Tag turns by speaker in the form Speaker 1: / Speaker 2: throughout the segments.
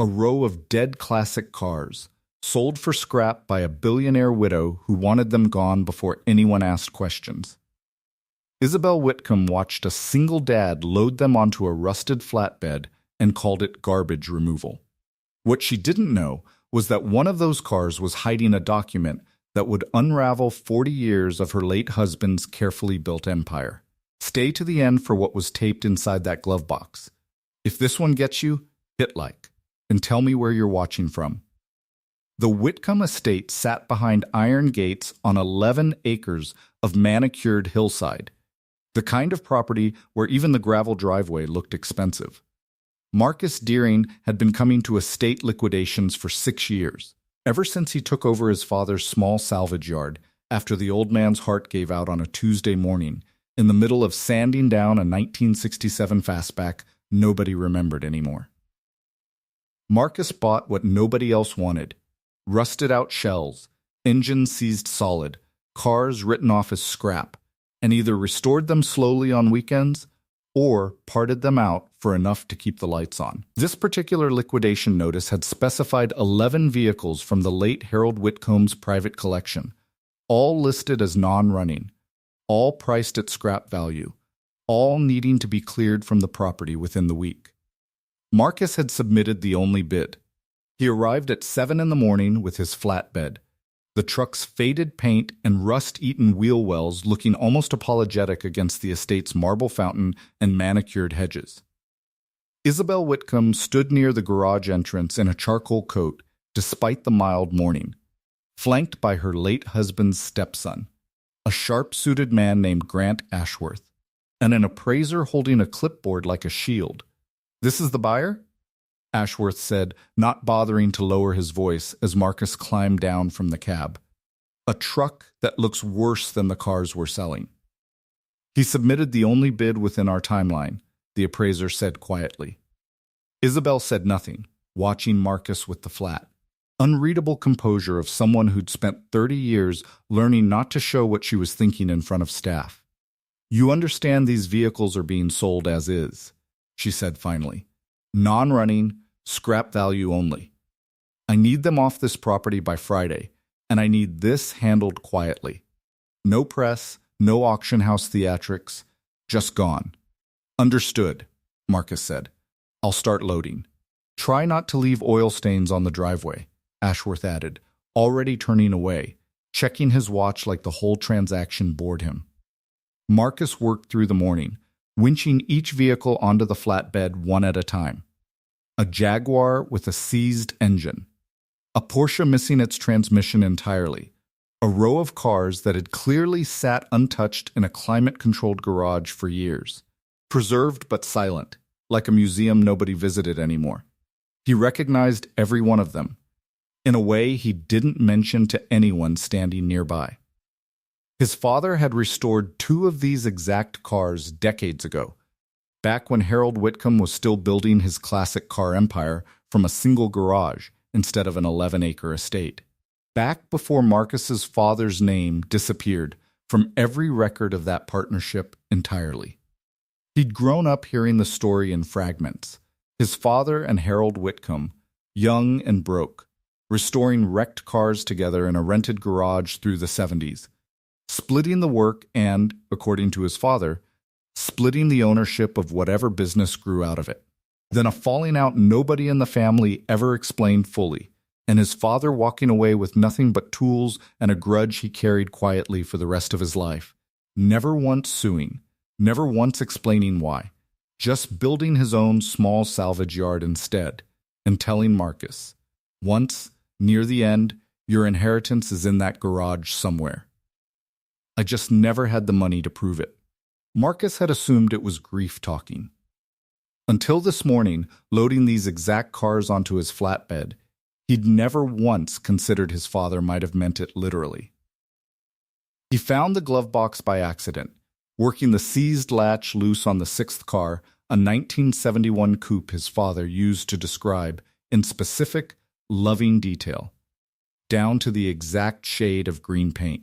Speaker 1: A row of dead classic cars, sold for scrap by a billionaire widow who wanted them gone before anyone asked questions. Isabel Whitcomb watched a single dad load them onto a rusted flatbed and called it garbage removal. What she didn't know was that one of those cars was hiding a document that would unravel 40 years of her late husband's carefully built empire. Stay to the end for what was taped inside that glove box. If this one gets you, hit like, and tell me where you're watching from. The Whitcomb estate sat behind iron gates on 11 acres of manicured hillside, the kind of property where even the gravel driveway looked expensive. Marcus Deering had been coming to estate liquidations for 6 years, ever since he took over his father's small salvage yard after the old man's heart gave out on a Tuesday morning in the middle of sanding down a 1967 fastback nobody remembered anymore. Marcus bought what nobody else wanted: rusted-out shells, engines seized solid, cars written off as scrap, and either restored them slowly on weekends or parted them out for enough to keep the lights on. This particular liquidation notice had specified 11 vehicles from the late Harold Whitcomb's private collection, all listed as non-running, all priced at scrap value, all needing to be cleared from the property within the week. Marcus had submitted the only bid. He arrived at 7 in the morning with his flatbed, the truck's faded paint and rust-eaten wheel wells looking almost apologetic against the estate's marble fountain and manicured hedges. Isabel Whitcomb stood near the garage entrance in a charcoal coat despite the mild morning, flanked by her late husband's stepson, a sharp-suited man named Grant Ashworth, and an appraiser holding a clipboard like a shield. "This is the buyer?" Ashworth said, not bothering to lower his voice as Marcus climbed down from the cab. "A truck that looks worse than the cars we're selling." "He submitted the only bid within our timeline," the appraiser said quietly. Isabel said nothing, watching Marcus with the flat, unreadable composure of someone who'd spent 30 years learning not to show what she was thinking in front of staff. "You understand these vehicles are being sold as is," she said finally. "Non-running, scrap value only. I need them off this property by Friday, and I need this handled quietly. No press, no auction house theatrics, just gone." "Understood," Marcus said. "I'll start loading. Try not to leave oil stains on the driveway," Ashworth added, already turning away, checking his watch like the whole transaction bored him. Marcus worked through the morning, winching each vehicle onto the flatbed one at a time. A Jaguar with a seized engine, a Porsche missing its transmission entirely, a row of cars that had clearly sat untouched in a climate-controlled garage for years, preserved but silent, like a museum nobody visited anymore. He recognized every one of them, in a way he didn't mention to anyone standing nearby. His father had restored 2 of these exact cars decades ago, back when Harold Whitcomb was still building his classic car empire from a single garage instead of an 11-acre estate. Back before Marcus's father's name disappeared from every record of that partnership entirely. He'd grown up hearing the story in fragments. His father and Harold Whitcomb, young and broke, restoring wrecked cars together in a rented garage through the 70s, splitting the work and, according to his father, splitting the ownership of whatever business grew out of it. Then a falling out nobody in the family ever explained fully, and his father walking away with nothing but tools and a grudge he carried quietly for the rest of his life, never once suing, never once explaining why, just building his own small salvage yard instead, and telling Marcus, "Once, near the end, your inheritance is in that garage somewhere." I just never had the money to prove it. Marcus had assumed it was grief talking. Until this morning, loading these exact cars onto his flatbed, he'd never once considered his father might have meant it literally. He found the glove box by accident, working the seized latch loose on the 6th car, a 1971 coupe his father used to describe, in specific, loving detail, down to the exact shade of green paint.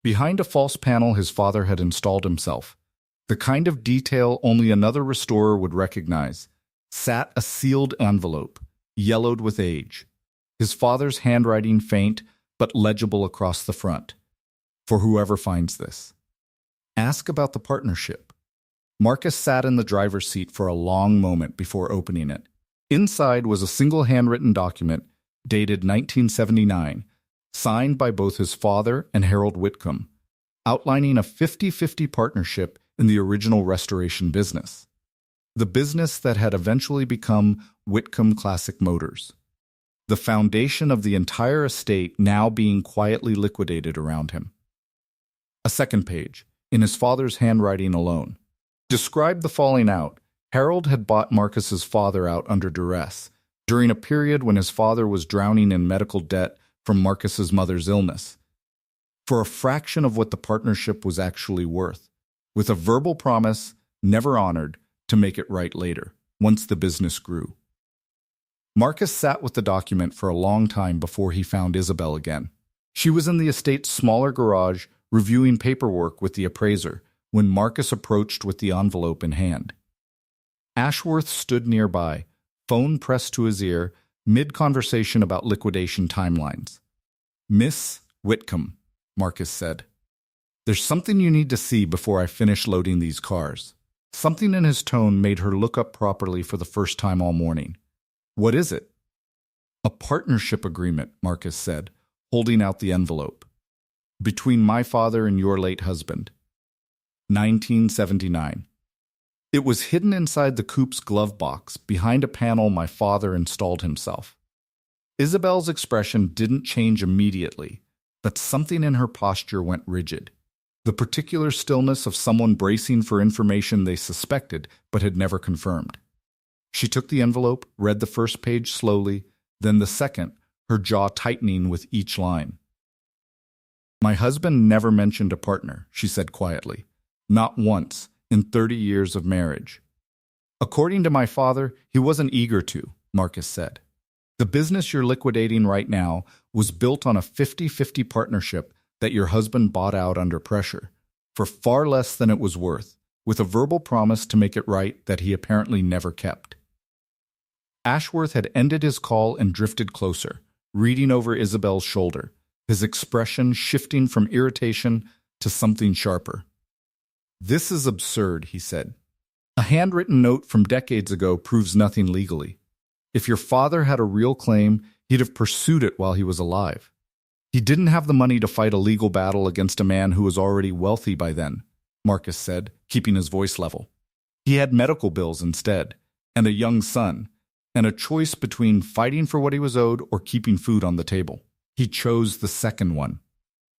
Speaker 1: Behind a false panel his father had installed himself, the kind of detail only another restorer would recognize, sat a sealed envelope, yellowed with age. His father's handwriting faint but legible across the front. For whoever finds this. Ask about the partnership. Marcus sat in the driver's seat for a long moment before opening it. Inside was a single handwritten document dated 1979, signed by both his father and Harold Whitcomb, outlining a 50-50 partnership in the original restoration business. The business that had eventually become Whitcomb Classic Motors. The foundation of the entire estate now being quietly liquidated around him. A second page, in his father's handwriting alone, described the falling out. Harold had bought Marcus's father out under duress, during a period when his father was drowning in medical debt from Marcus's mother's illness, for a fraction of what the partnership was actually worth, with a verbal promise, never honored, to make it right later, once the business grew. Marcus sat with the document for a long time before he found Isabel again. She was in the estate's smaller garage, reviewing paperwork with the appraiser, when Marcus approached with the envelope in hand. Ashworth stood nearby, phone pressed to his ear, mid-conversation about liquidation timelines. "Miss Whitcomb," Marcus said, "there's something you need to see before I finish loading these cars." Something in his tone made her look up properly for the first time all morning. "What is it?" "A partnership agreement," Marcus said, holding out the envelope. "Between my father and your late husband. 1979. It was hidden inside the coupe's glove box, behind a panel my father installed himself." Isabel's expression didn't change immediately, but something in her posture went rigid. The particular stillness of someone bracing for information they suspected but had never confirmed. She took the envelope, read the first page slowly, then the second, her jaw tightening with each line. "My husband never mentioned a partner," she said quietly. "Not once. In 30 years of marriage. According to my father, he wasn't eager to," Marcus said. "The business you're liquidating right now was built on a 50-50 partnership that your husband bought out under pressure, for far less than it was worth, with a verbal promise to make it right that he apparently never kept." Ashworth had ended his call and drifted closer, reading over Isabel's shoulder, his expression shifting from irritation to something sharper. "This is absurd," he said. "A handwritten note from decades ago proves nothing legally. If your father had a real claim, he'd have pursued it while he was alive. He didn't have the money to fight a legal battle against a man who was already wealthy by then," Marcus said, keeping his voice level. "He had medical bills instead, and a young son, and a choice between fighting for what he was owed or keeping food on the table. He chose the second one.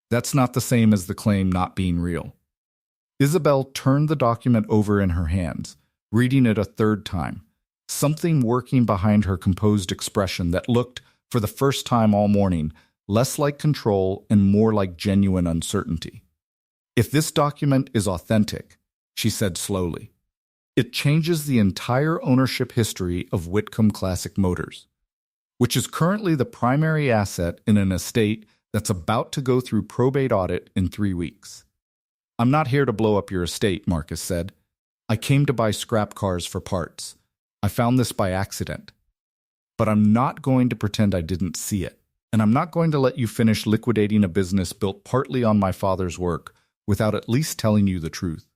Speaker 1: That's not the same as the claim not being real." Isabel turned the document over in her hands, reading it a third time, something working behind her composed expression that looked, for the first time all morning, less like control and more like genuine uncertainty. "If this document is authentic," she said slowly, "it changes the entire ownership history of Whitcomb Classic Motors, which is currently the primary asset in an estate that's about to go through probate audit in 3 weeks. I'm not here to blow up your estate," Marcus said. "I came to buy scrap cars for parts. I found this by accident. But I'm not going to pretend I didn't see it, and I'm not going to let you finish liquidating a business built partly on my father's work without at least telling you the truth."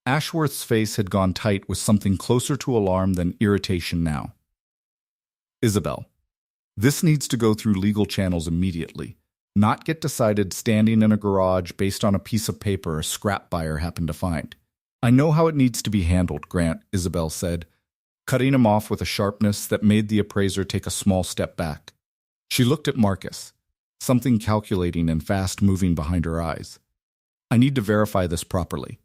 Speaker 1: Ashworth's face had gone tight with something closer to alarm than irritation now. "Isabel, this needs to go through legal channels immediately. Not get decided standing in a garage based on a piece of paper a scrap buyer happened to find. I know how it needs to be handled, Grant," Isabel said, cutting him off with a sharpness that made the appraiser take a small step back. She looked at Marcus, something calculating and fast-moving behind her eyes. "I need to verify this properly.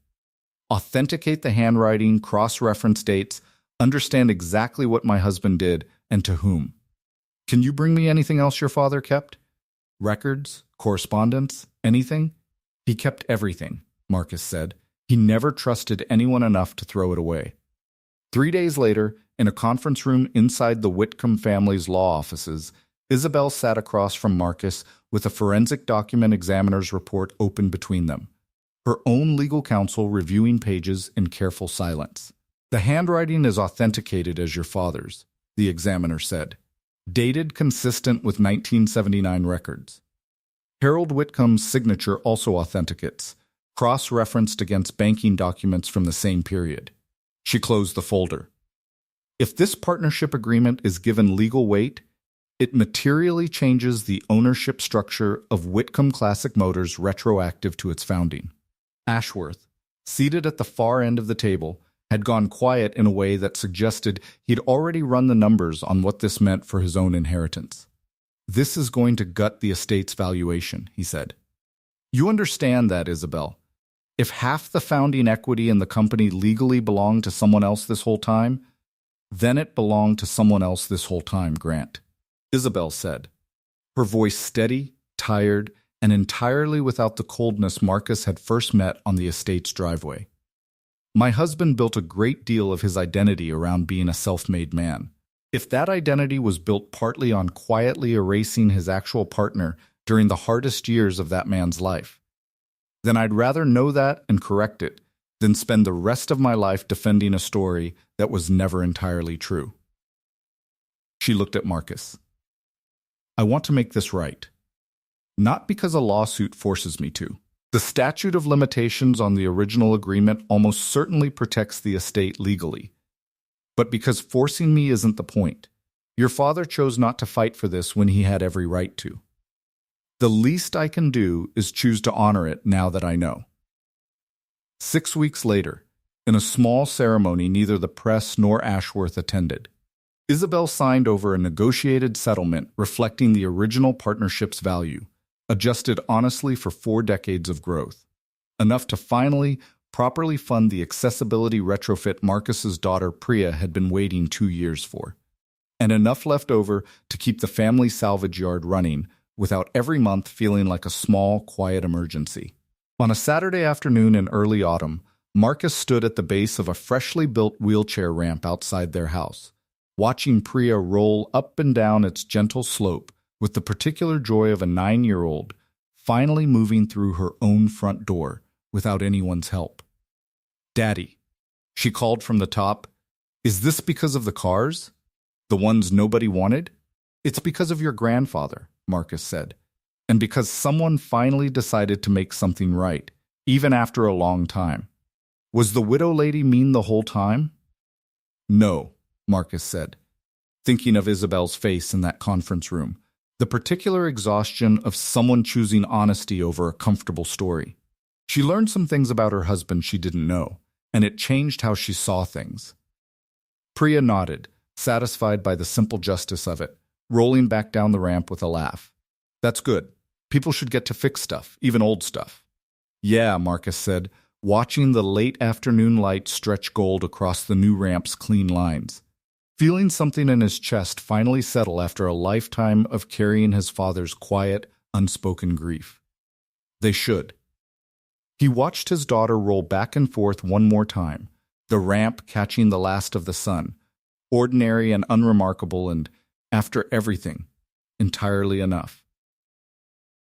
Speaker 1: Authenticate the handwriting, cross-reference dates, understand exactly what my husband did and to whom. Can you bring me anything else your father kept? Records, correspondence, anything?" "He kept everything," Marcus said. "He never trusted anyone enough to throw it away." 3 days later, in a conference room inside the Whitcomb family's law offices, Isabel sat across from Marcus with a forensic document examiner's report open between them, her own legal counsel reviewing pages in careful silence. "The handwriting is authenticated as your father's," the examiner said. dated consistent with 1979 records. Harold Whitcomb's signature also authenticates, cross-referenced against banking documents from the same period. She closed the folder. If this partnership agreement is given legal weight, it materially changes the ownership structure of Whitcomb Classic Motors retroactive to its founding. Ashworth, seated at the far end of the table, had gone quiet in a way that suggested he'd already run the numbers on what this meant for his own inheritance. "This is going to gut the estate's valuation," he said. "You understand that, Isabel. If half the founding equity in the company legally belonged to someone else this whole time, then it belonged to someone else this whole time, Grant," Isabel said, her voice steady, tired, and entirely without the coldness Marcus had first met on the estate's driveway. "My husband built a great deal of his identity around being a self-made man. If that identity was built partly on quietly erasing his actual partner during the hardest years of that man's life, then I'd rather know that and correct it than spend the rest of my life defending a story that was never entirely true." She looked at Marcus. "I want to make this right. Not because a lawsuit forces me to. The statute of limitations on the original agreement almost certainly protects the estate legally. But because forcing me isn't the point. Your father chose not to fight for this when he had every right to. The least I can do is choose to honor it now that I know." 6 weeks later, in a small ceremony neither the press nor Ashworth attended, Isabel signed over a negotiated settlement reflecting the original partnership's value, adjusted honestly for 4 decades of growth, enough to finally properly fund the accessibility retrofit Marcus's daughter Priya had been waiting 2 years for, and enough left over to keep the family salvage yard running without every month feeling like a small, quiet emergency. On a Saturday afternoon in early autumn, Marcus stood at the base of a freshly built wheelchair ramp outside their house, watching Priya roll up and down its gentle slope with the particular joy of a 9-year-old finally moving through her own front door without anyone's help. "Daddy," she called from the top, "is this because of the cars? The ones nobody wanted?" "It's because of your grandfather," Marcus said, "and because someone finally decided to make something right, even after a long time." "Was the widow lady mean the whole time?" "No," Marcus said, thinking of Isabel's face in that conference room, the particular exhaustion of someone choosing honesty over a comfortable story. She learned some things about her husband she didn't know, and it changed how she saw things. Priya nodded, satisfied by the simple justice of it, rolling back down the ramp with a laugh. "That's good. People should get to fix stuff, even old stuff." "Yeah," Marcus said, watching the late afternoon light stretch gold across the new ramp's clean lines, feeling something in his chest finally settle after a lifetime of carrying his father's quiet, unspoken grief. They should. He watched his daughter roll back and forth one more time, the ramp catching the last of the sun, ordinary and unremarkable and, after everything, entirely enough.